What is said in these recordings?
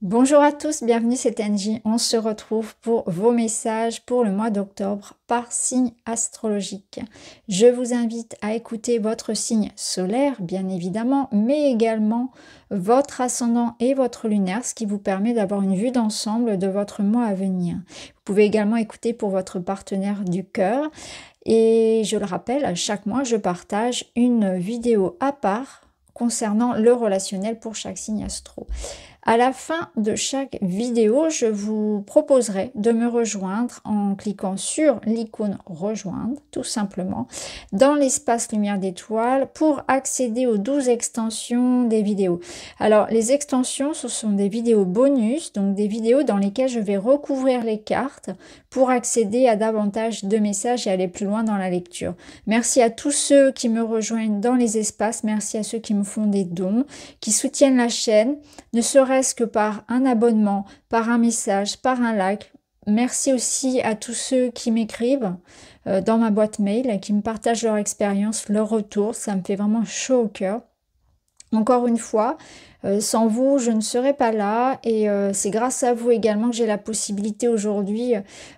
Bonjour à tous, bienvenue, c'est Angie. On se retrouve pour vos messages pour le mois d'octobre par signe astrologique. Je vous invite à écouter votre signe solaire, bien évidemment, mais également votre ascendant et votre lunaire, ce qui vous permet d'avoir une vue d'ensemble de votre mois à venir. Vous pouvez également écouter pour votre partenaire du cœur. Et je le rappelle, chaque mois, je partage une vidéo à part concernant le relationnel pour chaque signe astro. À la fin de chaque vidéo, je vous proposerai de me rejoindre en cliquant sur l'icône rejoindre, tout simplement, dans l'espace lumière d'étoiles pour accéder aux 12 extensions des vidéos. Alors, les extensions, ce sont des vidéos bonus, donc des vidéos dans lesquelles je vais recouvrir les cartes pour accéder à davantage de messages et aller plus loin dans la lecture. Merci à tous ceux qui me rejoignent dans les espaces, merci à ceux qui me font des dons, qui soutiennent la chaîne, ne serait-ce que par un abonnement, par un message, par un like. Merci aussi à tous ceux qui m'écrivent dans ma boîte mail, qui me partagent leur expérience, leur retour. Ça me fait vraiment chaud au cœur. Encore une fois, sans vous, je ne serais pas là et c'est grâce à vous également que j'ai la possibilité aujourd'hui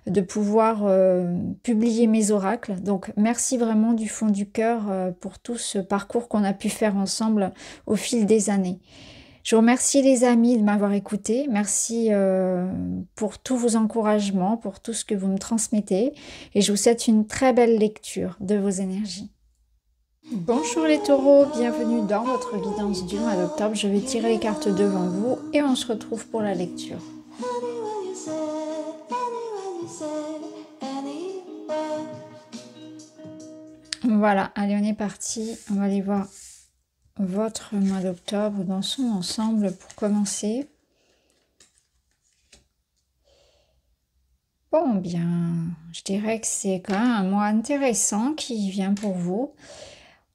de pouvoir publier mes oracles. Donc merci vraiment du fond du cœur pour tout ce parcours qu'on a pu faire ensemble au fil des années. Je vous remercie les amis de m'avoir écouté. Merci pour tous vos encouragements, pour tout ce que vous me transmettez. Et je vous souhaite une très belle lecture de vos énergies. Bonjour les taureaux, bienvenue dans votre guidance du mois d'octobre. Je vais tirer les cartes devant vous et on se retrouve pour la lecture. Voilà, allez on est parti. On va aller voir votre mois d'octobre dans son ensemble pour commencer. Bon, bien, je dirais que c'est quand même un mois intéressant qui vient pour vous.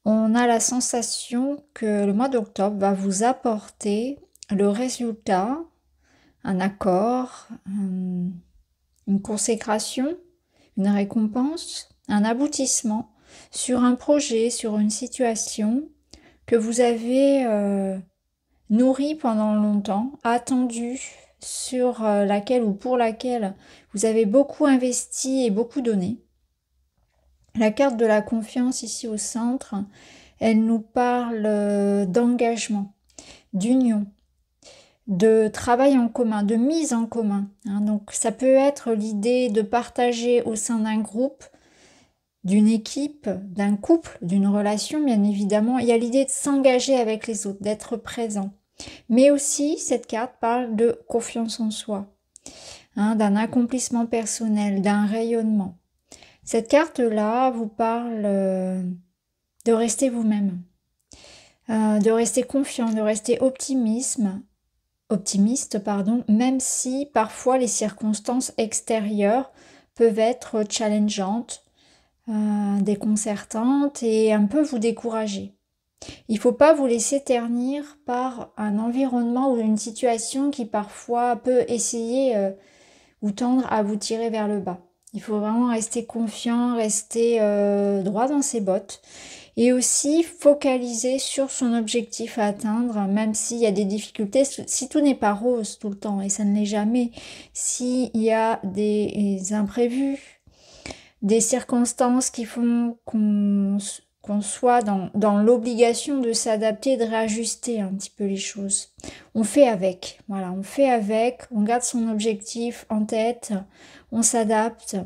On a la sensation que le mois d'octobre va vous apporter le résultat, un accord, une consécration, une récompense, un aboutissement sur un projet, sur une situation que vous avez nourri pendant longtemps, attendu, sur laquelle ou pour laquelle vous avez beaucoup investi et beaucoup donné. La carte de la confiance ici au centre, elle nous parle d'engagement, d'union, de travail en commun, de mise en commun. Donc ça peut être l'idée de partager au sein d'un groupe, d'une équipe, d'un couple, d'une relation, bien évidemment. Il y a l'idée de s'engager avec les autres, d'être présent. Mais aussi, cette carte parle de confiance en soi, d'un accomplissement personnel, d'un rayonnement. Cette carte-là vous parle de rester vous-même, de rester confiant, de rester optimiste, même si parfois les circonstances extérieures peuvent être challengeantes, déconcertantes et un peu vous décourager. Il ne faut pas vous laisser ternir par un environnement ou une situation qui parfois peut essayer ou tendre à vous tirer vers le bas. Il faut vraiment rester confiant, rester droit dans ses bottes et aussi focaliser sur son objectif à atteindre, même s'il y a des difficultés, si tout n'est pas rose tout le temps, et ça ne l'est jamais, s'il y a des imprévus, des circonstances qui font qu'on soit dans l'obligation de s'adapter, de réajuster un petit peu les choses. On fait avec, voilà, on fait avec, on garde son objectif en tête, on s'adapte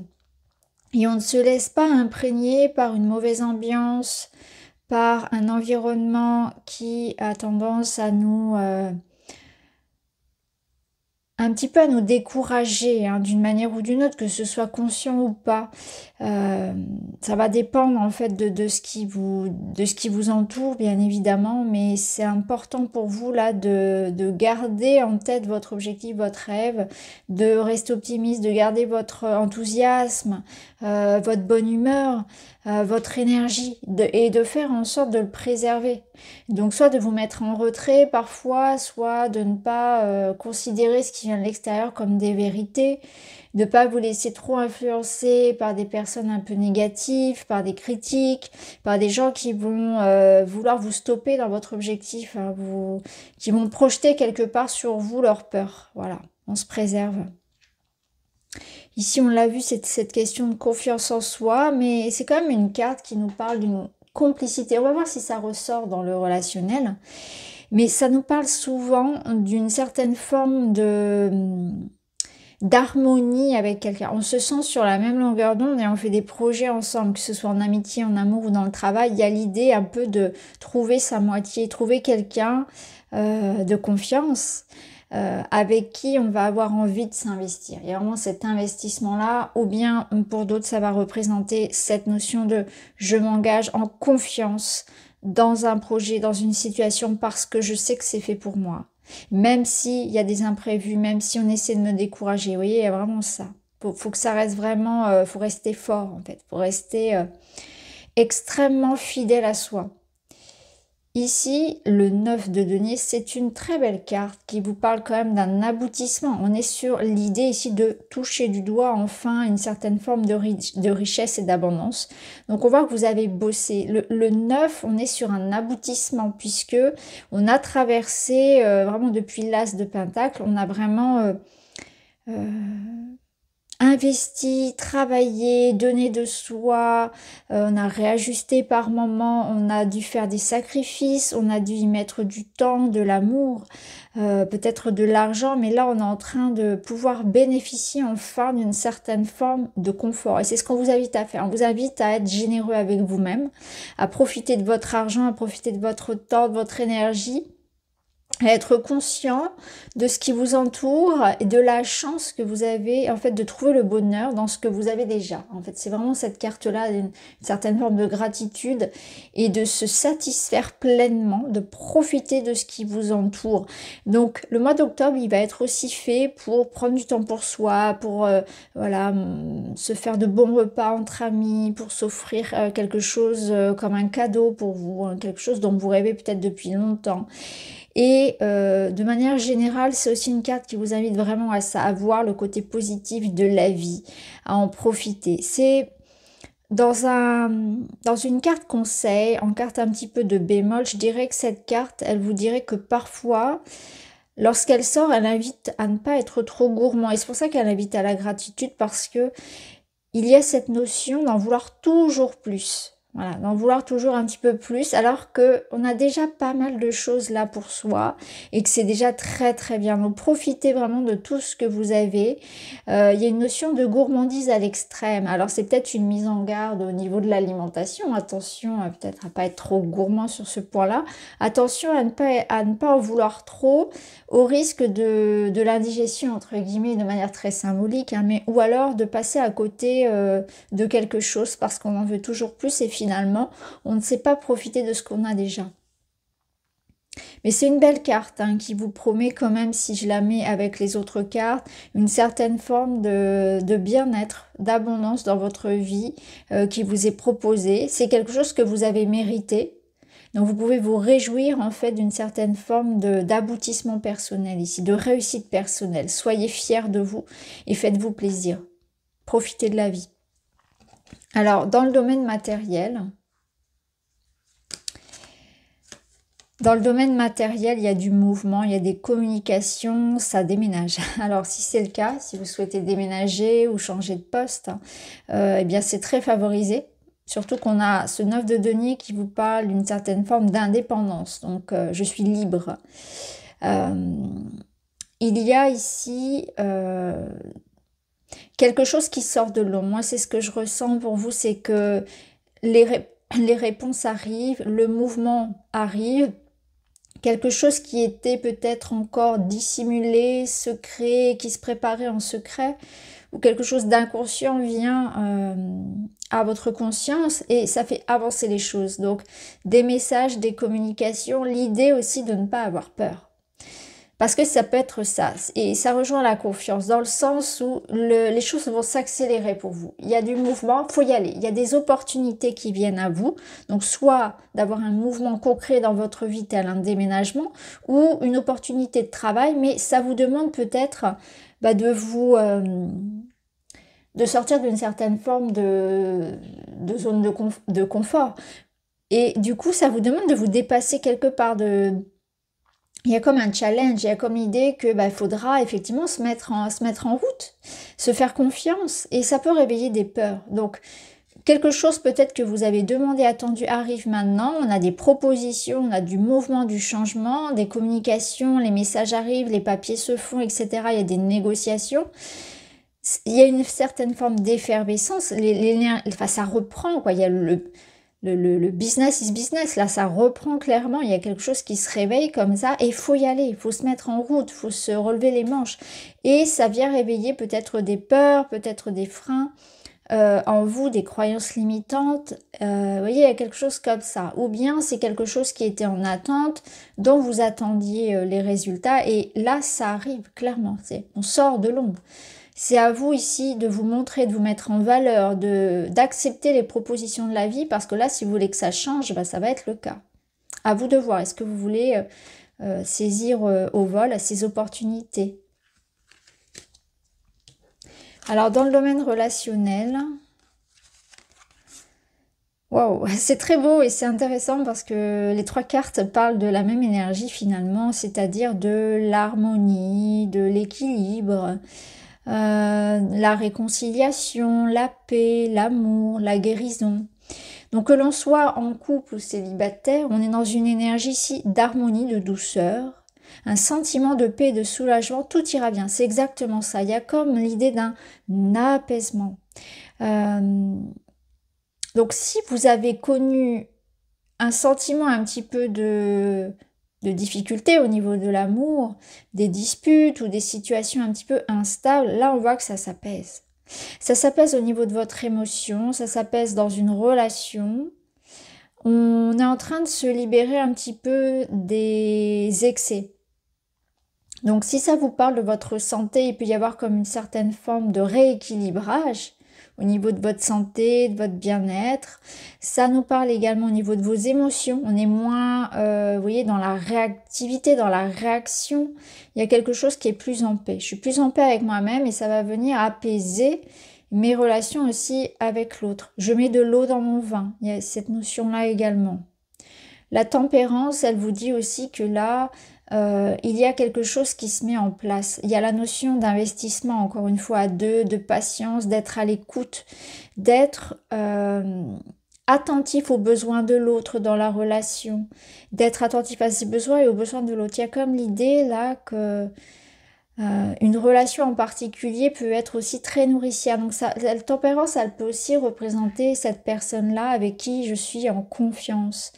et on ne se laisse pas imprégner par une mauvaise ambiance, par un environnement qui a tendance à nous un petit peu à nous décourager d'une manière ou d'une autre, que ce soit conscient ou pas. Ça va dépendre en fait de ce qui vous entoure, bien évidemment, mais c'est important pour vous là de garder en tête votre objectif, votre rêve, de rester optimiste, de garder votre enthousiasme, votre bonne humeur, votre énergie et de faire en sorte de le préserver. Donc soit de vous mettre en retrait parfois, soit de ne pas considérer ce qui vient de l'extérieur comme des vérités, de ne pas vous laisser trop influencer par des personnes un peu négatives, par des critiques, par des gens qui vont vouloir vous stopper dans votre objectif, hein, qui vont projeter quelque part sur vous leur peur. Voilà, on se préserve. Ici, on l'a vu, c'est cette question de confiance en soi, mais c'est quand même une carte qui nous parle d'une complicité. On va voir si ça ressort dans le relationnel, mais ça nous parle souvent d'une certaine forme d'harmonie avec quelqu'un. On se sent sur la même longueur d'onde et on fait des projets ensemble, que ce soit en amitié, en amour ou dans le travail. Il y a l'idée un peu de trouver sa moitié, trouver quelqu'un de confiance. Avec qui on va avoir envie de s'investir. Il y a vraiment cet investissement-là, ou bien pour d'autres, ça va représenter cette notion de je m'engage en confiance dans un projet, dans une situation, parce que je sais que c'est fait pour moi. Même s'il y a des imprévus, même si on essaie de me décourager. Vous voyez, il y a vraiment ça. Faut que ça reste vraiment, faut rester fort en fait, faut rester extrêmement fidèle à soi. Ici, le 9 de denier, c'est une très belle carte qui vous parle quand même d'un aboutissement. On est sur l'idée ici de toucher du doigt enfin une certaine forme de richesse et d'abondance. Donc on voit que vous avez bossé. Le 9, on est sur un aboutissement puisque on a traversé vraiment depuis l'As de Pentacle, on a vraiment investi, travaillé, donné de soi, on a réajusté par moments, on a dû faire des sacrifices, on a dû y mettre du temps, de l'amour, peut-être de l'argent, mais là on est en train de pouvoir bénéficier enfin d'une certaine forme de confort. Et c'est ce qu'on vous invite à faire. On vous invite à être généreux avec vous-même, à profiter de votre argent, à profiter de votre temps, de votre énergie, à être conscient de ce qui vous entoure et de la chance que vous avez en fait de trouver le bonheur dans ce que vous avez déjà. En fait, c'est vraiment cette carte-là, une certaine forme de gratitude et de se satisfaire pleinement, de profiter de ce qui vous entoure. Donc, le mois d'octobre, il va être aussi fait pour prendre du temps pour soi, pour voilà, se faire de bons repas entre amis, pour s'offrir quelque chose comme un cadeau pour vous, hein, quelque chose dont vous rêvez peut-être depuis longtemps. Et de manière générale, c'est aussi une carte qui vous invite vraiment à ça, à voir le côté positif de la vie, à en profiter. C'est dans une carte conseil, en carte un petit peu de bémol, je dirais que cette carte, elle vous dirait que parfois, lorsqu'elle sort, elle invite à ne pas être trop gourmand. Et c'est pour ça qu'elle invite à la gratitude, parce que il y a cette notion d'en vouloir toujours plus. Voilà, d'en vouloir toujours un petit peu plus, alors que on a déjà pas mal de choses là pour soi et que c'est déjà très très bien. Donc profitez vraiment de tout ce que vous avez. Il y a une notion de gourmandise à l'extrême. Alors c'est peut-être une mise en garde au niveau de l'alimentation. Attention, peut-être à pas être trop gourmand sur ce point-là. Attention à ne pas en vouloir trop, au risque de l'indigestion entre guillemets de manière très symbolique, hein, mais ou alors de passer à côté de quelque chose parce qu'on en veut toujours plus et finalement, on ne sait pas profiter de ce qu'on a déjà. Mais c'est une belle carte hein, qui vous promet quand même, si je la mets avec les autres cartes, une certaine forme de bien-être, d'abondance dans votre vie qui vous est proposée. C'est quelque chose que vous avez mérité. Donc vous pouvez vous réjouir en fait d'une certaine forme d'aboutissement personnel ici, de réussite personnelle. Soyez fiers de vous et faites-vous plaisir. Profitez de la vie. Alors, dans le domaine matériel, il y a du mouvement, il y a des communications, ça déménage. Alors, si c'est le cas, si vous souhaitez déménager ou changer de poste, eh bien, c'est très favorisé. Surtout qu'on a ce 9 de denier qui vous parle d'une certaine forme d'indépendance. Donc, je suis libre. Il y a ici quelque chose qui sort de l'eau. Moi, c'est ce que je ressens pour vous, c'est que les réponses arrivent, le mouvement arrive, quelque chose qui était peut-être encore dissimulé, secret, qui se préparait en secret, ou quelque chose d'inconscient vient à votre conscience et ça fait avancer les choses. Donc, des messages, des communications, l'idée aussi de ne pas avoir peur. Parce que ça peut être ça, et ça rejoint la confiance, dans le sens où les choses vont s'accélérer pour vous. Il y a du mouvement, il faut y aller. Il y a des opportunités qui viennent à vous, donc soit d'avoir un mouvement concret dans votre vie, tel un déménagement, ou une opportunité de travail, mais ça vous demande peut-être de vous... de sortir d'une certaine forme de zone de confort. Et du coup, ça vous demande de vous dépasser quelque part, il y a comme un challenge, il y a comme idée que il faudra effectivement se mettre en route, se faire confiance, et ça peut réveiller des peurs. Donc, quelque chose peut-être que vous avez demandé, attendu, arrive maintenant. On a des propositions, on a du mouvement, du changement, des communications, les messages arrivent, les papiers se font, etc. Il y a des négociations. Il y a une certaine forme d'effervescence. Enfin, ça reprend, quoi. Il y a le business is business, là ça reprend clairement, il y a quelque chose qui se réveille comme ça, et il faut y aller, il faut se mettre en route, il faut se relever les manches, et ça vient réveiller peut-être des peurs, peut-être des freins en vous, des croyances limitantes, vous voyez, il y a quelque chose comme ça, ou bien c'est quelque chose qui était en attente, dont vous attendiez les résultats, et là ça arrive clairement, on sort de l'ombre. C'est à vous ici de vous montrer, de vous mettre en valeur, d'accepter les propositions de la vie, parce que là, si vous voulez que ça change, ça va être le cas. À vous de voir, est-ce que vous voulez saisir au vol ces opportunités? Alors, dans le domaine relationnel, waouh, c'est très beau et c'est intéressant parce que les 3 cartes parlent de la même énergie finalement, c'est-à-dire de l'harmonie, de l'équilibre, la réconciliation, la paix, l'amour, la guérison. Donc que l'on soit en couple ou célibataire, on est dans une énergie ici d'harmonie, de douceur, un sentiment de paix et de soulagement, tout ira bien. C'est exactement ça. Il y a comme l'idée d'un apaisement. Donc si vous avez connu un sentiment un petit peu de difficulté au niveau de l'amour, des disputes ou des situations un petit peu instables, là on voit que ça s'apaise. Ça s'apaise au niveau de votre émotion, ça s'apaise dans une relation. On est en train de se libérer un petit peu des excès. Donc si ça vous parle de votre santé, il peut y avoir comme une certaine forme de rééquilibrage au niveau de votre santé, de votre bien-être. Ça nous parle également au niveau de vos émotions. On est moins, vous voyez, dans la réactivité, dans la réaction. Il y a quelque chose qui est plus en paix. Je suis plus en paix avec moi-même et ça va venir apaiser mes relations aussi avec l'autre. Je mets de l'eau dans mon vin. Il y a cette notion-là également. La tempérance, elle vous dit aussi que là, il y a quelque chose qui se met en place. Il y a la notion d'investissement, encore une fois, à deux, de patience, d'être à l'écoute, d'être attentif aux besoins de l'autre dans la relation, d'être attentif à ses besoins et aux besoins de l'autre. Il y a comme l'idée là que une relation en particulier peut être aussi très nourricière. Donc ça, la tempérance, elle peut aussi représenter cette personne-là avec qui je suis en confiance.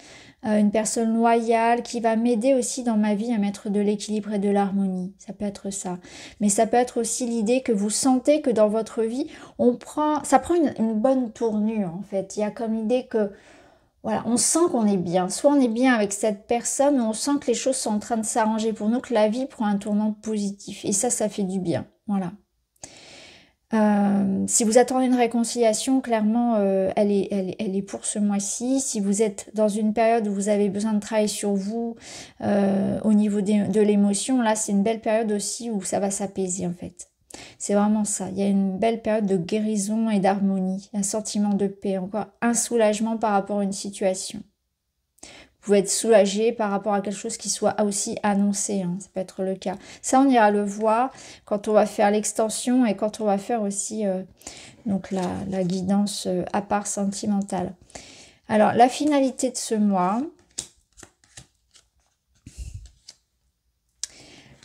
Une personne loyale qui va m'aider aussi dans ma vie à mettre de l'équilibre et de l'harmonie. Ça peut être ça. Mais ça peut être aussi l'idée que vous sentez que dans votre vie, ça prend une bonne tournure en fait. Il y a comme l'idée que, voilà, on sent qu'on est bien. Soit on est bien avec cette personne, ou on sent que les choses sont en train de s'arranger pour nous, que la vie prend un tournant positif. Et ça fait du bien. Voilà. Si vous attendez une réconciliation, clairement, elle est pour ce mois-ci. Si vous êtes dans une période où vous avez besoin de travailler sur vous au niveau de l'émotion, là, c'est une belle période aussi où ça va s'apaiser, en fait. C'est vraiment ça. Il y a une belle période de guérison et d'harmonie, un sentiment de paix, encore un soulagement par rapport à une situation. Vous pouvez être soulagé par rapport à quelque chose qui soit aussi annoncé, hein, ça peut être le cas. Ça, on ira le voir quand on va faire l'extension et quand on va faire aussi donc la guidance à part sentimentale. Alors, la finalité de ce mois.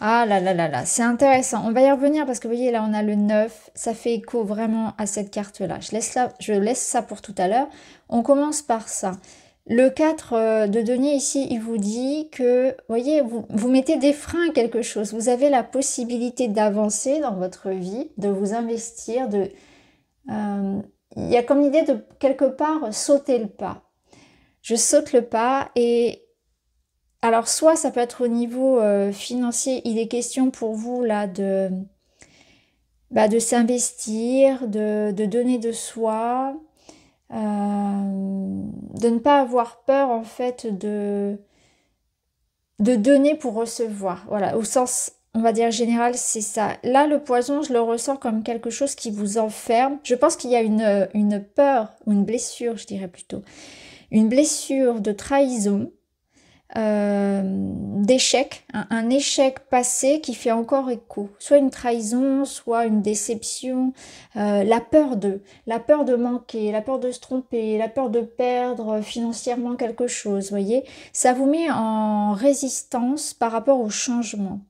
Ah là là là là, c'est intéressant. On va y revenir parce que vous voyez, là, on a le 9. Ça fait écho vraiment à cette carte-là. Je laisse ça pour tout à l'heure. On commence par ça. Le 4 de denier ici, il vous dit que, voyez, vous mettez des freins à quelque chose. Vous avez la possibilité d'avancer dans votre vie, de vous investir, il y a comme l'idée de, quelque part, sauter le pas. Je saute le pas et Alors, soit ça peut être au niveau financier, il est question pour vous là de s'investir, de donner de soi, de ne pas avoir peur en fait de donner pour recevoir. Voilà, au sens, on va dire général, c'est ça. Là, le poison, je le ressens comme quelque chose qui vous enferme. Je pense qu'il y a une peur, ou une blessure, je dirais plutôt, une blessure de trahison, d'échec, un échec passé qui fait encore écho, soit une trahison, soit une déception, la peur de manquer, la peur de se tromper, la peur de perdre financièrement quelque chose, voyez, ça vous met en résistance par rapport au changement.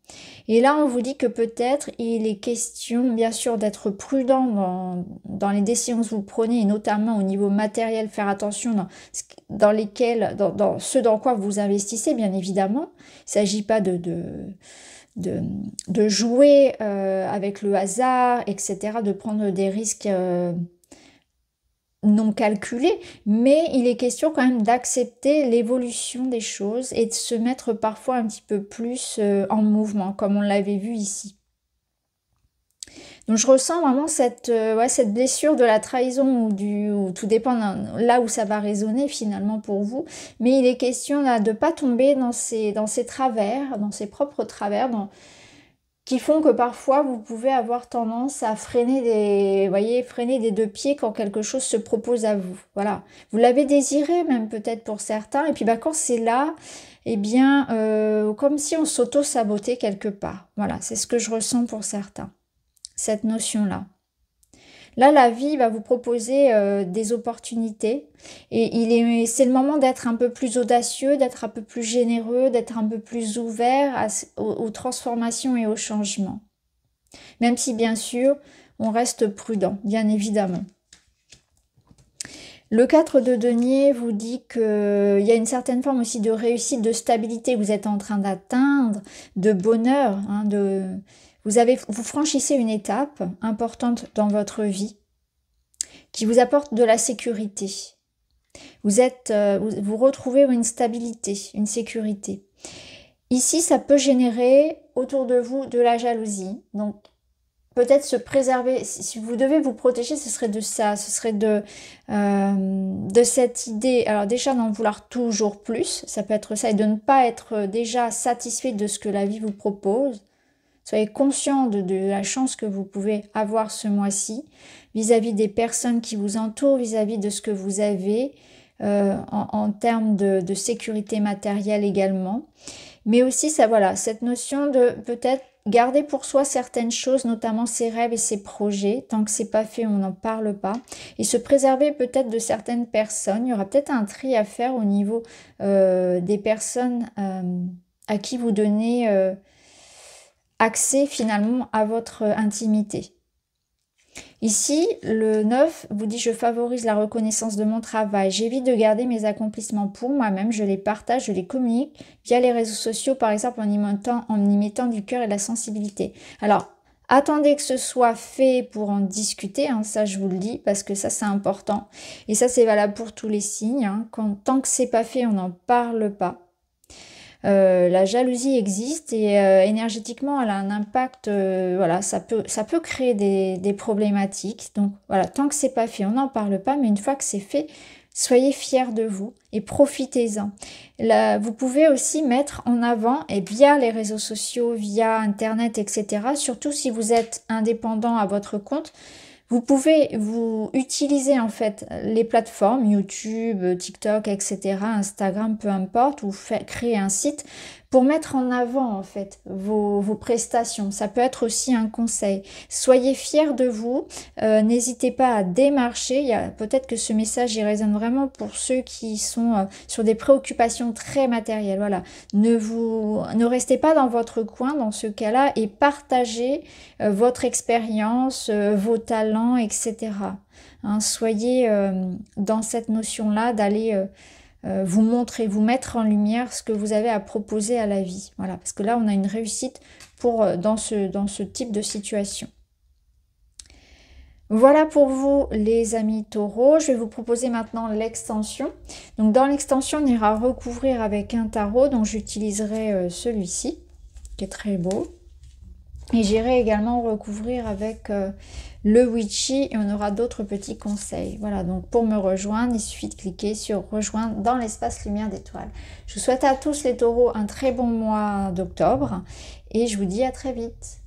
Et là, on vous dit que peut-être il est question, bien sûr, d'être prudent dans les décisions que vous prenez, et notamment au niveau matériel, faire attention dans lesquels, dans ce dans quoi vous investissez, bien évidemment. Il ne s'agit pas de jouer avec le hasard, etc., de prendre des risques non calculés, mais il est question quand même d'accepter l'évolution des choses et de se mettre parfois un petit peu plus en mouvement, comme on l'avait vu ici. Donc je ressens vraiment cette blessure de la trahison ou tout dépend là où ça va résonner finalement pour vous. Mais il est question là de ne pas tomber dans ces travers, dans ses propres travers, qui font que parfois vous pouvez avoir tendance à freiner des deux pieds quand quelque chose se propose à vous. Voilà, vous l'avez désiré même peut-être pour certains, et puis quand c'est là, eh bien comme si on s'auto-sabotait quelque part. Voilà, c'est ce que je ressens pour certains, cette notion-là. Là, la vie va vous proposer des opportunités et c'est le moment d'être un peu plus audacieux, d'être un peu plus généreux, d'être un peu plus ouvert aux transformations et aux changements. Même si, bien sûr, on reste prudent, bien évidemment. Le 4 de denier vous dit qu'il y a une certaine forme aussi de réussite, de stabilité que vous êtes en train d'atteindre, de bonheur, vous franchissez une étape importante dans votre vie qui vous apporte de la sécurité. Vous retrouvez une stabilité, une sécurité. Ici, ça peut générer autour de vous de la jalousie. Donc, peut-être se préserver. Si vous devez vous protéger, ce serait de ça. Ce serait de cette idée. Alors déjà, d'en vouloir toujours plus. Ça peut être ça. Et de ne pas être déjà satisfait de ce que la vie vous propose. Soyez conscient de la chance que vous pouvez avoir ce mois-ci vis-à-vis des personnes qui vous entourent, vis-à-vis de ce que vous avez en termes de sécurité matérielle également. Mais aussi, cette notion de peut-être garder pour soi certaines choses, notamment ses rêves et ses projets. Tant que c'est pas fait, on n'en parle pas. Et se préserver peut-être de certaines personnes. Il y aura peut-être un tri à faire au niveau des personnes à qui vous donnez accès finalement à votre intimité. Ici, le 9 vous dit « Je favorise la reconnaissance de mon travail. J'évite de garder mes accomplissements pour moi-même. Je les partage, je les communique via les réseaux sociaux, par exemple en y mettant du cœur et de la sensibilité. » Alors, attendez que ce soit fait pour en discuter, ça je vous le dis, parce que ça c'est important. Et ça c'est valable pour tous les signes. Tant que c'est pas fait, on n'en parle pas. La jalousie existe et énergétiquement elle a un impact, ça peut créer des problématiques. Donc voilà, tant que c'est pas fait, on n'en parle pas, mais une fois que c'est fait, soyez fiers de vous et profitez-en. Vous pouvez aussi mettre en avant, et via les réseaux sociaux, via internet, etc., surtout si vous êtes indépendant à votre compte, vous pouvez vous utiliser en fait les plateformes YouTube, TikTok, etc., Instagram, peu importe, ou créer un site pour mettre en avant en fait vos prestations. Ça peut être aussi un conseil. Soyez fiers de vous, n'hésitez pas à démarcher. Peut-être que ce message il résonne vraiment pour ceux qui sont sur des préoccupations très matérielles. Voilà, ne restez pas dans votre coin dans ce cas-là et partagez votre expérience, vos talents, etc. Soyez dans cette notion-là d'aller vous montrer, vous mettre en lumière ce que vous avez à proposer à la vie. Voilà, parce que là, on a une réussite dans ce type de situation. Voilà pour vous les amis taureaux. Je vais vous proposer maintenant l'extension. Donc dans l'extension, on ira recouvrir avec un tarot, donc j'utiliserai celui-ci, qui est très beau. Et j'irai également recouvrir avec le Witchy et on aura d'autres petits conseils. Voilà, donc pour me rejoindre, il suffit de cliquer sur rejoindre dans l'espace lumière d'étoiles. Je vous souhaite à tous les taureaux un très bon mois d'octobre et je vous dis à très vite.